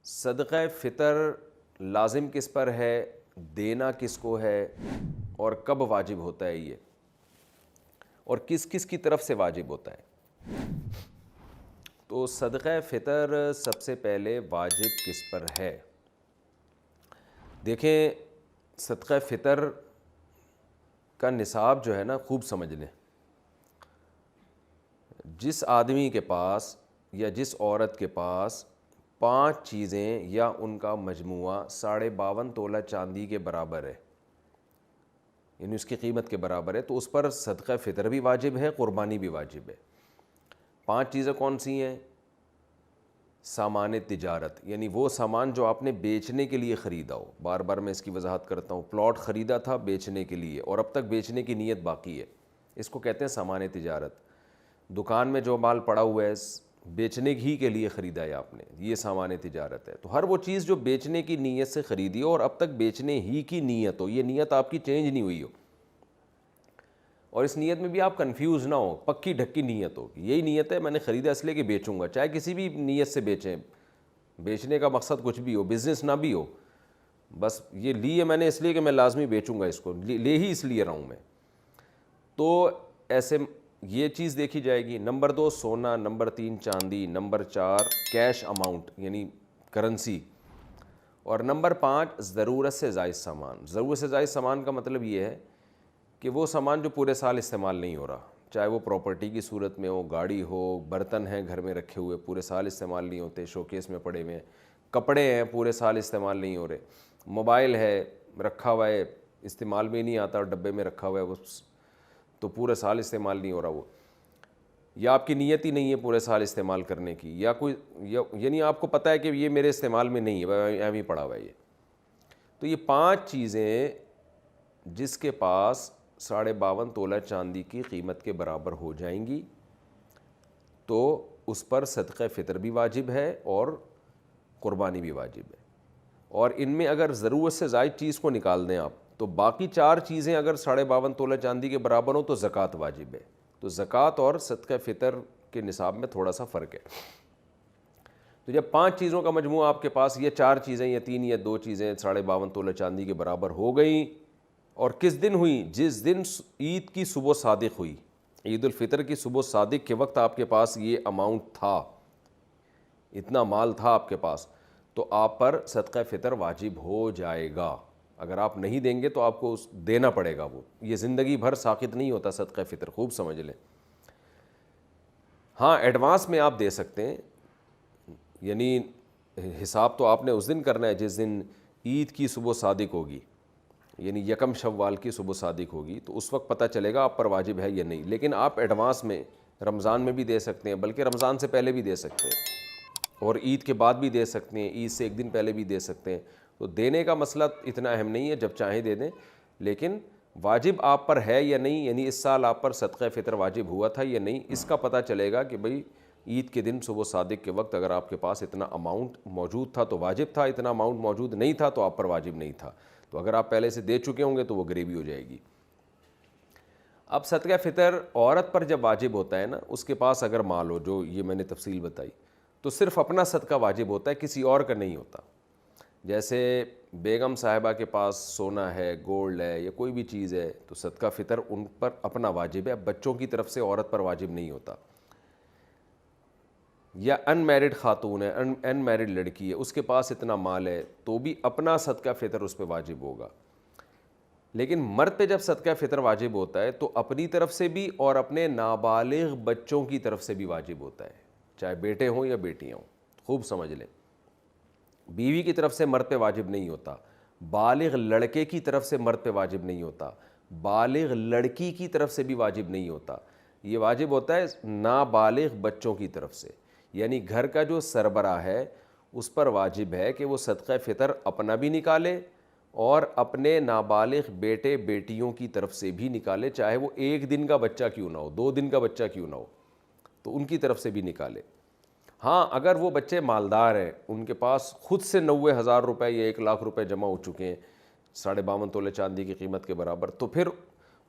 صدقہ فطر لازم کس پر ہے، دینا کس کو ہے، اور کب واجب ہوتا ہے یہ، اور کس کس کی طرف سے واجب ہوتا ہے؟ تو صدقہ فطر سب سے پہلے واجب کس پر ہے؟ دیکھیں، صدقہ فطر کا نصاب جو ہے نا، خوب سمجھ لیں۔ جس آدمی کے پاس یا جس عورت کے پاس 5 چیزیں یا ان کا مجموعہ 52.5 تولہ چاندی کے برابر ہے، یعنی اس کی قیمت کے برابر ہے، تو اس پر صدقہ فطر بھی واجب ہے، قربانی بھی واجب ہے۔ 5 چیزیں کون سی ہیں؟ سامان تجارت، یعنی وہ سامان جو آپ نے بیچنے کے لیے خریدا ہو۔ بار بار میں اس کی وضاحت کرتا ہوں، پلاٹ خریدا تھا بیچنے کے لیے اور اب تک بیچنے کی نیت باقی ہے، اس کو کہتے ہیں سامان تجارت۔ دکان میں جو مال پڑا ہوا ہے بیچنے ہی کے لیے خریدا ہے آپ نے، یہ سامان تجارت ہے۔ تو ہر وہ چیز جو بیچنے کی نیت سے خریدی ہو اور اب تک بیچنے ہی کی نیت ہو، یہ نیت آپ کی چینج نہیں ہوئی ہو، اور اس نیت میں بھی آپ کنفیوز نہ ہو، پکی ڈھکی نیت ہو، یہی نیت ہے میں نے خریدا اس لیے کہ بیچوں گا، چاہے کسی بھی نیت سے بیچیں، بیچنے کا مقصد کچھ بھی ہو، بزنس نہ بھی ہو، بس یہ لی ہے میں نے اس لیے کہ میں لازمی بیچوں گا، اس کو لے ہی اس لیے رہا ہوں میں، تو ایسے یہ چیز دیکھی جائے گی۔ نمبر 2 سونا، نمبر 3 چاندی، نمبر 4 کیش اماؤنٹ یعنی کرنسی، اور نمبر 5 ضرورت سے زائد سامان۔ ضرورت سے زائد سامان کا مطلب یہ ہے کہ وہ سامان جو پورے سال استعمال نہیں ہو رہا، چاہے وہ پراپرٹی کی صورت میں ہو، گاڑی ہو، برتن ہیں گھر میں رکھے ہوئے پورے سال استعمال نہیں ہوتے، شوکیس میں پڑے ہوئے ہیں، کپڑے ہیں پورے سال استعمال نہیں ہو رہے، موبائل ہے رکھا ہوا ہے استعمال میں نہیں آتا اور ڈبے میں رکھا ہوا ہے وہ تو پورے سال استعمال نہیں ہو رہا وہ، یا آپ کی نیت ہی نہیں ہے پورے سال استعمال کرنے کی، یا کوئی یعنی آپ کو پتہ ہے کہ یہ میرے استعمال میں نہیں ہے، ایویں ہی پڑا ہوا ہے یہ۔ تو یہ 5 چیزیں جس کے پاس 52.5 تولہ چاندی کی قیمت کے برابر ہو جائیں گی تو اس پر صدقہ فطر بھی واجب ہے اور قربانی بھی واجب ہے۔ اور ان میں اگر ضرورت سے زائد چیز کو نکال دیں آپ تو باقی 4 چیزیں اگر 52.5 تولہ چاندی کے برابر ہوں تو زکوٰۃ واجب ہے۔ تو زکوٰۃ اور صدقہ فطر کے نصاب میں تھوڑا سا فرق ہے۔ تو جب 5 چیزوں کا مجموعہ آپ کے پاس، یہ 4 چیزیں یا 3 یا 2 چیزیں 52.5 تولہ چاندی کے برابر ہو گئیں، اور کس دن ہوئی؟ جس دن عید کی صبح صادق ہوئی، عید الفطر کی صبح صادق کے وقت آپ کے پاس یہ اماؤنٹ تھا، اتنا مال تھا آپ کے پاس، تو آپ پر صدقہ فطر واجب ہو جائے گا۔ اگر آپ نہیں دیں گے تو آپ کو دینا پڑے گا، وہ یہ زندگی بھر ساقط نہیں ہوتا صدقہ فطر، خوب سمجھ لیں۔ ہاں ایڈوانس میں آپ دے سکتے ہیں، یعنی حساب تو آپ نے اس دن کرنا ہے جس دن عید کی صبح صادق ہوگی، یعنی 1 شوال کی صبح صادق ہوگی، تو اس وقت پتہ چلے گا آپ پر واجب ہے یا نہیں۔ لیکن آپ ایڈوانس میں رمضان میں بھی دے سکتے ہیں، بلکہ رمضان سے پہلے بھی دے سکتے ہیں اور عید کے بعد بھی دے سکتے ہیں، عید سے 1 دن پہلے بھی دے سکتے ہیں۔ تو دینے کا مسئلہ اتنا اہم نہیں ہے، جب چاہیں دے دیں، لیکن واجب آپ پر ہے یا نہیں، یعنی اس سال آپ پر صدقہ فطر واجب ہوا تھا یا نہیں، اس کا پتہ چلے گا کہ بھئی عید کے دن صبح صادق کے وقت اگر آپ کے پاس اتنا اماؤنٹ موجود تھا تو واجب تھا، اتنا اماؤنٹ موجود نہیں تھا تو آپ پر واجب نہیں تھا۔ تو اگر آپ پہلے سے دے چکے ہوں گے تو وہ گریوی ہو جائے گی۔ اب صدقہ فطر عورت پر جب واجب ہوتا ہے نا، اس کے پاس اگر مال ہو، جو یہ میں نے تفصیل بتائی، تو صرف اپنا صدقہ واجب ہوتا ہے، کسی اور کا نہیں ہوتا۔ جیسے بیگم صاحبہ کے پاس سونا ہے، گولڈ ہے یا کوئی بھی چیز ہے تو صدقہ فطر ان پر اپنا واجب ہے، بچوں کی طرف سے عورت پر واجب نہیں ہوتا۔ یا ان میرڈ خاتون ہے، ان میرڈ لڑکی ہے، اس کے پاس اتنا مال ہے تو بھی اپنا صدقہ فطر اس پہ واجب ہوگا۔ لیکن مرد پہ جب صدقہ فطر واجب ہوتا ہے تو اپنی طرف سے بھی اور اپنے نابالغ بچوں کی طرف سے بھی واجب ہوتا ہے، چاہے بیٹے ہوں یا بیٹیاں ہوں، خوب سمجھ لیں۔ بیوی کی طرف سے مرد پہ واجب نہیں ہوتا، بالغ لڑکے کی طرف سے مرد پہ واجب نہیں ہوتا، بالغ لڑکی کی طرف سے بھی واجب نہیں ہوتا، یہ واجب ہوتا ہے نابالغ بچوں کی طرف سے۔ یعنی گھر کا جو سربراہ ہے اس پر واجب ہے کہ وہ صدقہ فطر اپنا بھی نکالے اور اپنے نابالغ بیٹے بیٹیوں کی طرف سے بھی نکالے، چاہے وہ 1 دن کا بچہ کیوں نہ ہو، 2 دن کا بچہ کیوں نہ ہو، تو ان کی طرف سے بھی نکالے۔ ہاں اگر وہ بچے مالدار ہیں، ان کے پاس خود سے 90,000 روپے یا 1 لاکھ روپے جمع ہو چکے ہیں 52.5 تولہ چاندی کی قیمت کے برابر، تو پھر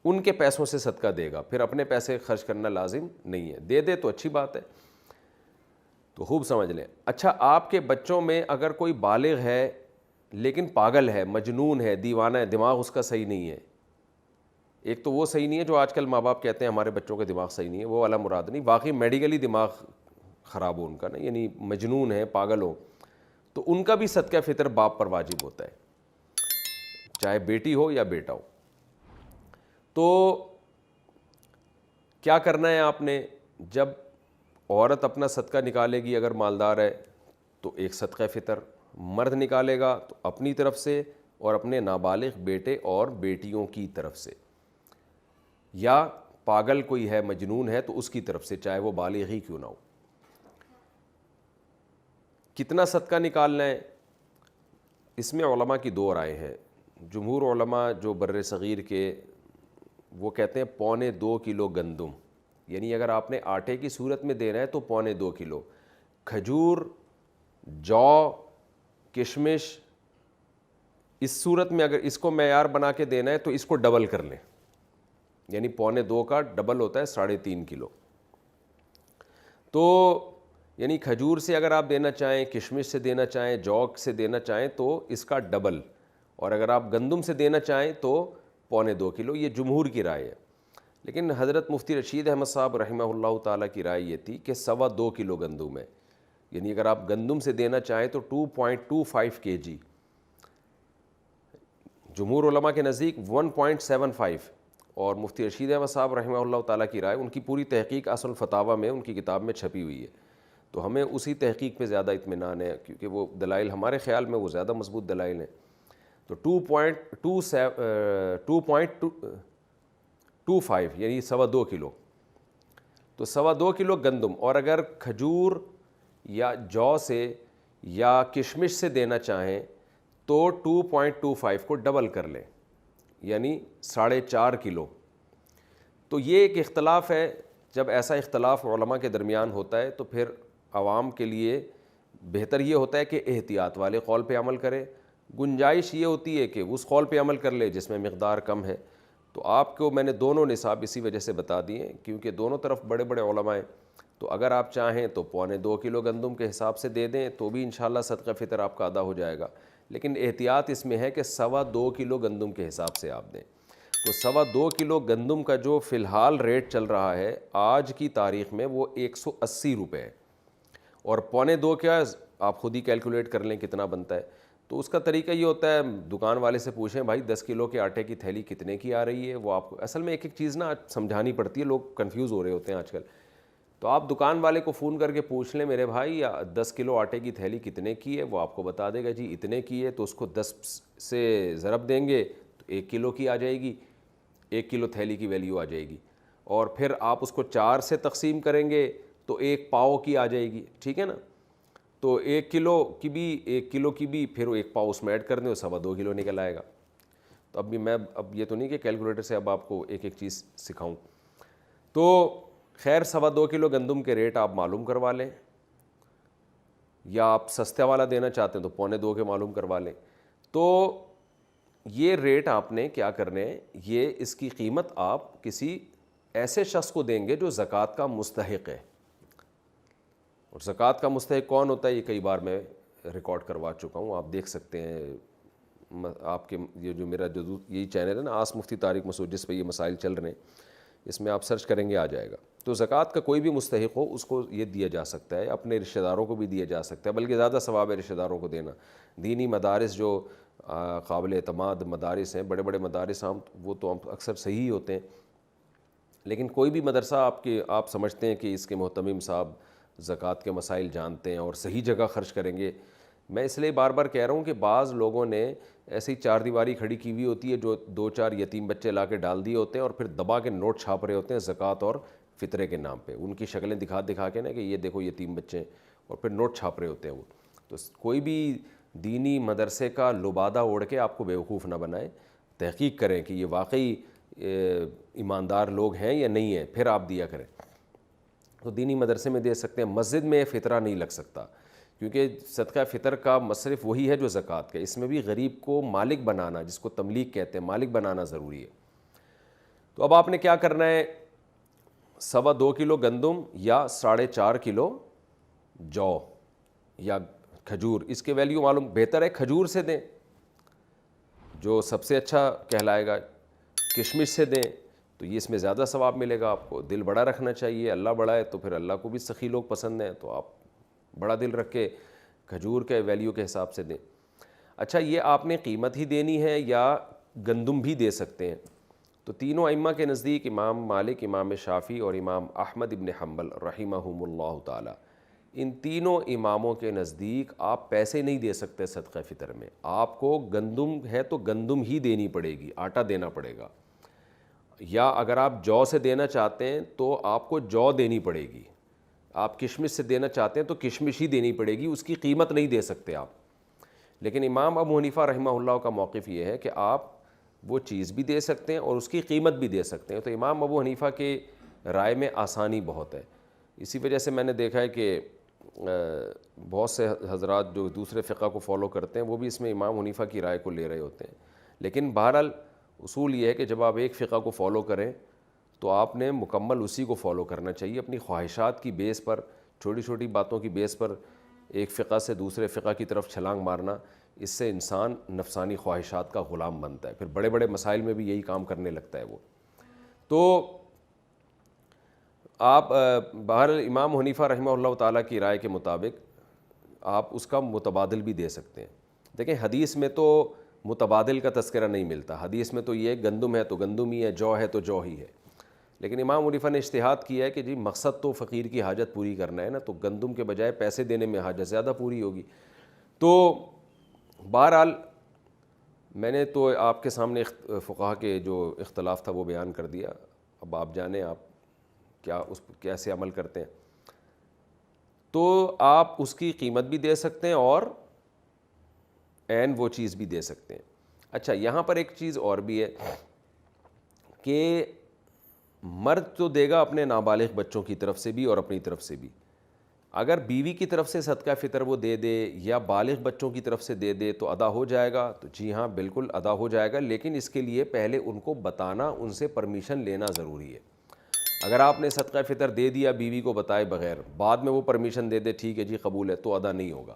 ان کے پیسوں سے صدقہ دے گا، پھر اپنے پیسے خرچ کرنا لازم نہیں ہے، دے دے تو اچھی بات ہے۔ تو خوب سمجھ لیں. اچھا آپ کے بچوں میں اگر کوئی بالغ ہے لیکن پاگل ہے, مجنون ہے, دیوانہ ہے, دماغ اس کا صحیح نہیں ہے, ایک تو وہ صحیح نہیں ہے جو آج کل ماں باپ کہتے ہیں ہمارے بچوں کا دماغ صحیح نہیں ہے, وہ والا مراد نہیں, واقعی میڈیکلی دماغ خراب ہو ان کا نا, یعنی مجنون ہے, پاگل ہو, تو ان کا بھی صدقہ فطر باپ پر واجب ہوتا ہے, چاہے بیٹی ہو یا بیٹا ہو. تو کیا کرنا ہے آپ نے, جب عورت اپنا صدقہ نکالے گی اگر مالدار ہے تو ایک صدقہ فطر, مرد نکالے گا تو اپنی طرف سے اور اپنے نابالغ بیٹے اور بیٹیوں کی طرف سے, یا پاگل کوئی ہے مجنون ہے تو اس کی طرف سے, چاہے وہ بالغ ہی کیوں نہ ہو. کتنا صدقہ نکالنا ہے, اس میں علماء کی دو رائے ہیں. جمہور علماء جو بر صغیر کے, وہ کہتے ہیں 1.25 کلو گندم, یعنی اگر آپ نے آٹے کی صورت میں دینا ہے تو 1.25 کلو. کھجور, جو, کشمش, اس صورت میں اگر اس کو معیار بنا کے دینا ہے تو اس کو ڈبل کر لیں, یعنی 1.25 کا ڈبل ہوتا ہے 3.5 کلو. تو یعنی کھجور سے اگر آپ دینا چاہیں, کشمش سے دینا چاہیں, جو سے دینا چاہیں تو اس کا ڈبل, اور اگر آپ گندم سے دینا چاہیں تو 1.25 کلو. یہ جمہور کی رائے ہے. لیکن حضرت مفتی رشید احمد صاحب رحمہ اللہ تعالیٰ کی رائے یہ تھی کہ 2.25 کلو گندم ہے, یعنی اگر آپ گندم سے دینا چاہیں تو 2.25 kg, جمہور علماء کے نزدیک 1.75, اور مفتی رشید احمد صاحب رحمہ اللہ تعالیٰ کی رائے, ان کی پوری تحقیق اصل فتاویٰ میں ان کی کتاب میں چھپی ہوئی ہے, تو ہمیں اسی تحقیق پہ زیادہ اطمینان ہے کیونکہ وہ دلائل ہمارے خیال میں وہ زیادہ مضبوط دلائل ہیں. تو 2.25 یعنی 2.25 کلو, تو 2.25 کلو گندم, اور اگر کھجور یا جو سے یا کشمش سے دینا چاہیں تو 2.25 کو ڈبل کر لیں, یعنی 4.5 کلو. تو یہ ایک اختلاف ہے. جب ایسا اختلاف علماء کے درمیان ہوتا ہے تو پھر عوام کے لیے بہتر یہ ہوتا ہے کہ احتیاط والے قول پہ عمل کرے. گنجائش یہ ہوتی ہے کہ اس قول پہ عمل کر لے جس میں مقدار کم ہے. تو آپ کو میں نے دونوں نصاب اسی وجہ سے بتا دیے کیونکہ دونوں طرف بڑے بڑے علماء ہیں. تو اگر آپ چاہیں تو 2.25 کلو گندم کے حساب سے دے دیں تو بھی انشاءاللہ صدقہ فطر آپ کا ادا ہو جائے گا, لیکن احتیاط اس میں ہے کہ 2.25 کلو گندم کے حساب سے آپ دیں. تو 2.25 کلو گندم کا جو فی الحال ریٹ چل رہا ہے آج کی تاریخ میں وہ 180 روپے ہے, اور 2.25 کیا آپ خود ہی کیلکولیٹ کر لیں کتنا بنتا ہے. تو اس کا طریقہ یہ ہوتا ہے, دکان والے سے پوچھیں بھائی 10 کلو کے آٹے کی تھیلی کتنے کی آ رہی ہے, وہ آپ کو اصل میں ایک ایک چیز نا سمجھانی پڑتی ہے, لوگ کنفیوز ہو رہے ہوتے ہیں آج کل. تو آپ دکان والے کو فون کر کے پوچھ لیں میرے بھائی 10 کلو آٹے کی تھیلی کتنے کی ہے, وہ آپ کو بتا دے گا جی اتنے کی ہے. تو اس کو 10 سے ضرب دیں گے تو 1 کلو کی آ جائے گی, 1 کلو تھیلی کی ویلیو آ جائے گی, اور پھر آپ اس کو 4 سے تقسیم کریں گے تو 1 پاؤ کی آ جائے گی, ٹھیک ہے نا. تو 1 کلو کی بھی پھر 1 پاؤ اس میں ایڈ کر دیں, 2.25 کلو نکل آئے گا. تو اب یہ تو نہیں کہ کیلکولیٹر سے اب آپ کو ایک ایک چیز سکھاؤں. تو خیر 2.25 کلو گندم کے ریٹ آپ معلوم کروا لیں, یا آپ سستے والا دینا چاہتے ہیں تو 2.25 کے معلوم کروا لیں. تو یہ ریٹ آپ نے کیا کرنے, یہ اس کی قیمت آپ کسی ایسے شخص کو دیں گے جو زکوٰۃ کا مستحق ہے. اور زکوٰۃ کا مستحق کون ہوتا ہے یہ کئی بار میں ریکارڈ کروا چکا ہوں, آپ دیکھ سکتے ہیں. آپ کے یہ جو میرا یہی چینل ہے نا آس مفتی طارق مسعود, جس پہ یہ مسائل چل رہے ہیں, اس میں آپ سرچ کریں گے آ جائے گا. تو زکوٰۃ کا کوئی بھی مستحق ہو اس کو یہ دیا جا سکتا ہے, اپنے رشتہ داروں کو بھی دیا جا سکتا ہے, بلکہ زیادہ ثواب ہے رشتہ داروں کو دینا. دینی مدارس جو قابل اعتماد مدارس ہیں, بڑے بڑے مدارس وہ تو اکثر صحیح ہوتے ہیں, لیکن کوئی بھی مدرسہ آپ سمجھتے ہیں کہ اس کے محتمم صاحب زکوٰۃ کے مسائل جانتے ہیں اور صحیح جگہ خرچ کریں گے. میں اس لیے بار بار کہہ رہا ہوں کہ بعض لوگوں نے ایسی 4 دیواری کھڑی کی ہوئی ہوتی ہے جو 2-4 یتیم بچے لا کے ڈال دیے ہوتے ہیں, اور پھر دبا کے نوٹ چھاپ رہے ہوتے ہیں زکوٰۃ اور فطرے کے نام پہ, ان کی شکلیں دکھا کے نا کہ یہ دیکھو یتیم بچے ہیں, اور پھر نوٹ چھاپ رہے ہوتے ہیں وہ. تو کوئی بھی دینی مدرسے کا لبادہ اوڑھ کے آپ کو بیوقوف نہ بنائے, تحقیق کریں کہ یہ واقعی ایماندار لوگ ہیں یا نہیں ہیں, پھر آپ دیا کریں. تو دینی مدرسے میں دے سکتے ہیں, مسجد میں فطرہ نہیں لگ سکتا کیونکہ صدقہ فطر کا مصرف وہی ہے جو زکوٰۃ کا. اس میں بھی غریب کو مالک بنانا, جس کو تملیک کہتے ہیں, مالک بنانا ضروری ہے. تو اب آپ نے کیا کرنا ہے, 2.25 کلو گندم یا 4.5 کلو جو یا کھجور، اس کے ویلیو معلوم، بہتر ہے کھجور سے دیں جو سب سے اچھا کہلائے گا، کشمش سے دیں تو یہ اس میں زیادہ ثواب ملے گا آپ کو۔ دل بڑا رکھنا چاہیے، اللہ بڑا ہے تو پھر اللہ کو بھی سخی لوگ پسند ہیں، تو آپ بڑا دل رکھ کے کھجور کے ویلیو کے حساب سے دیں۔ اچھا، یہ آپ نے قیمت ہی دینی ہے یا گندم بھی دے سکتے ہیں؟ تو تینوں ائمہ کے نزدیک، امام مالک، امام شافعی اور امام احمد ابن حنبل رحمہم اللہ تعالی، ان تینوں اماموں کے نزدیک آپ پیسے نہیں دے سکتے صدقہ فطر میں، آپ کو گندم ہے تو گندم ہی دینی پڑے گی، آٹا دینا پڑے گا، یا اگر آپ جو سے دینا چاہتے ہیں تو آپ کو جو دینی پڑے گی، آپ کشمش سے دینا چاہتے ہیں تو کشمش ہی دینی پڑے گی، اس کی قیمت نہیں دے سکتے آپ۔ لیکن امام ابو حنیفہ رحمہ اللہ کا موقف یہ ہے کہ آپ وہ چیز بھی دے سکتے ہیں اور اس کی قیمت بھی دے سکتے ہیں۔ تو امام ابو حنیفہ کے رائے میں آسانی بہت ہے، اسی وجہ سے میں نے دیکھا ہے کہ بہت سے حضرات جو دوسرے فقہ کو فالو کرتے ہیں وہ بھی اس میں امام حنیفہ کی رائے کو لے رہے ہوتے ہیں۔ لیکن بہرحال اصول یہ ہے کہ جب آپ ایک فقہ کو فالو کریں تو آپ نے مکمل اسی کو فالو کرنا چاہیے، اپنی خواہشات کی بیس پر، چھوٹی چھوٹی باتوں کی بیس پر ایک فقہ سے دوسرے فقہ کی طرف چھلانگ مارنا، اس سے انسان نفسانی خواہشات کا غلام بنتا ہے، پھر بڑے بڑے مسائل میں بھی یہی کام کرنے لگتا ہے وہ۔ تو آپ بہرحال امام حنیفہ رحمہ اللہ تعالیٰ کی رائے کے مطابق آپ اس کا متبادل بھی دے سکتے ہیں۔ دیکھیں حدیث میں تو متبادل کا تذکرہ نہیں ملتا، حدیث میں تو یہ گندم ہے تو گندم ہی ہے، جو ہے تو جو ہی ہے، لیکن امام حنیفہ نے اجتہاد کیا ہے کہ جی مقصد تو فقیر کی حاجت پوری کرنا ہے نا، تو گندم کے بجائے پیسے دینے میں حاجت زیادہ پوری ہوگی۔ تو بہرحال میں نے تو آپ کے سامنے فقہا کے جو اختلاف تھا وہ بیان کر دیا، اب آپ جانیں آپ کیا اس پر کیسے عمل کرتے ہیں۔ تو آپ اس کی قیمت بھی دے سکتے ہیں اور عین وہ چیز بھی دے سکتے ہیں۔ اچھا، یہاں پر ایک چیز اور بھی ہے کہ مرد تو دے گا اپنے نابالغ بچوں کی طرف سے بھی اور اپنی طرف سے بھی، اگر بیوی کی طرف سے صدقہ فطر وہ دے دے یا بالغ بچوں کی طرف سے دے دے تو ادا ہو جائے گا؟ تو جی ہاں بالکل ادا ہو جائے گا، لیکن اس کے لیے پہلے ان کو بتانا، ان سے پرمیشن لینا ضروری ہے۔ اگر آپ نے صدقہ فطر دے دیا بیوی کو بتائے بغیر، بعد میں وہ پرمیشن دے دے ٹھیک ہے جی قبول ہے، تو ادا نہیں ہوگا،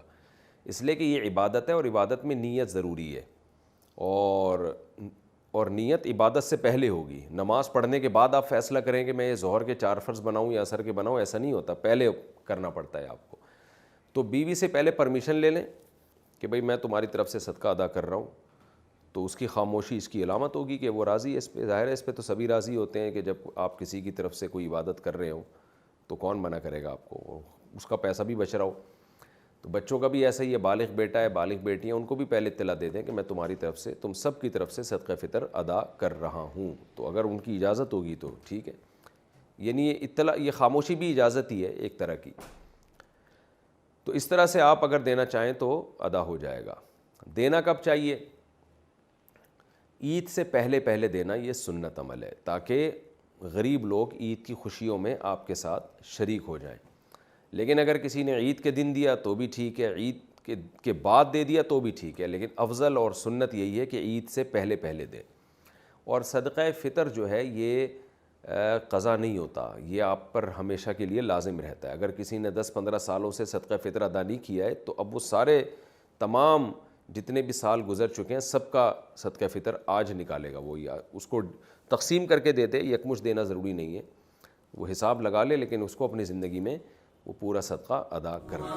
اس لیے کہ یہ عبادت ہے اور عبادت میں نیت ضروری ہے، اور نیت عبادت سے پہلے ہوگی۔ نماز پڑھنے کے بعد آپ فیصلہ کریں کہ میں یہ ظہر کے 4 فرض بناؤں یا عصر کے بناؤں، ایسا نہیں ہوتا، پہلے کرنا پڑتا ہے آپ کو۔ تو بیوی سے پہلے پرمیشن لے لیں کہ بھئی میں تمہاری طرف سے صدقہ ادا کر رہا ہوں، تو اس کی خاموشی اس کی علامت ہوگی کہ وہ راضی ہے اس پہ۔ ظاہر ہے اس پہ تو سبھی راضی ہوتے ہیں کہ جب آپ کسی کی طرف سے کوئی عبادت کر رہے ہوں تو کون منع کرے گا آپ کو، اس کا پیسہ بھی بچ رہا ہو۔ تو بچوں کا بھی ایسا ہی ہے، بالغ بیٹا ہے بالغ بیٹی ہیں، ان کو بھی پہلے اطلاع دے دیں کہ میں تمہاری طرف سے، تم سب کی طرف سے صدقہ فطر ادا کر رہا ہوں، تو اگر ان کی اجازت ہوگی تو ٹھیک ہے۔ یعنی یہ اطلاع، یہ خاموشی بھی اجازت ہی ہے ایک طرح کی۔ تو اس طرح سے آپ اگر دینا چاہیں تو ادا ہو جائے گا۔ دینا کب چاہیے؟ عید سے پہلے پہلے دینا، یہ سنت عمل ہے، تاکہ غریب لوگ عید کی خوشیوں میں آپ کے ساتھ شریک ہو جائیں۔ لیکن اگر کسی نے عید کے دن دیا تو بھی ٹھیک ہے، عید کے بعد دے دیا تو بھی ٹھیک ہے، لیکن افضل اور سنت یہی ہے کہ عید سے پہلے پہلے دیں۔ اور صدقہ فطر جو ہے یہ قضا نہیں ہوتا، یہ آپ پر ہمیشہ کے لیے لازم رہتا ہے۔ اگر کسی نے 10-15 سالوں سے صدقہ فطر ادا نہیں کیا ہے تو اب وہ سارے تمام جتنے بھی سال گزر چکے ہیں سب کا صدقہ فطر آج نکالے گا، وہ یا اس کو تقسیم کر کے دیتے، یکمشت دینا ضروری نہیں ہے، وہ حساب لگا لے، لیکن اس کو اپنی زندگی میں وہ پورا صدقہ ادا کرنا۔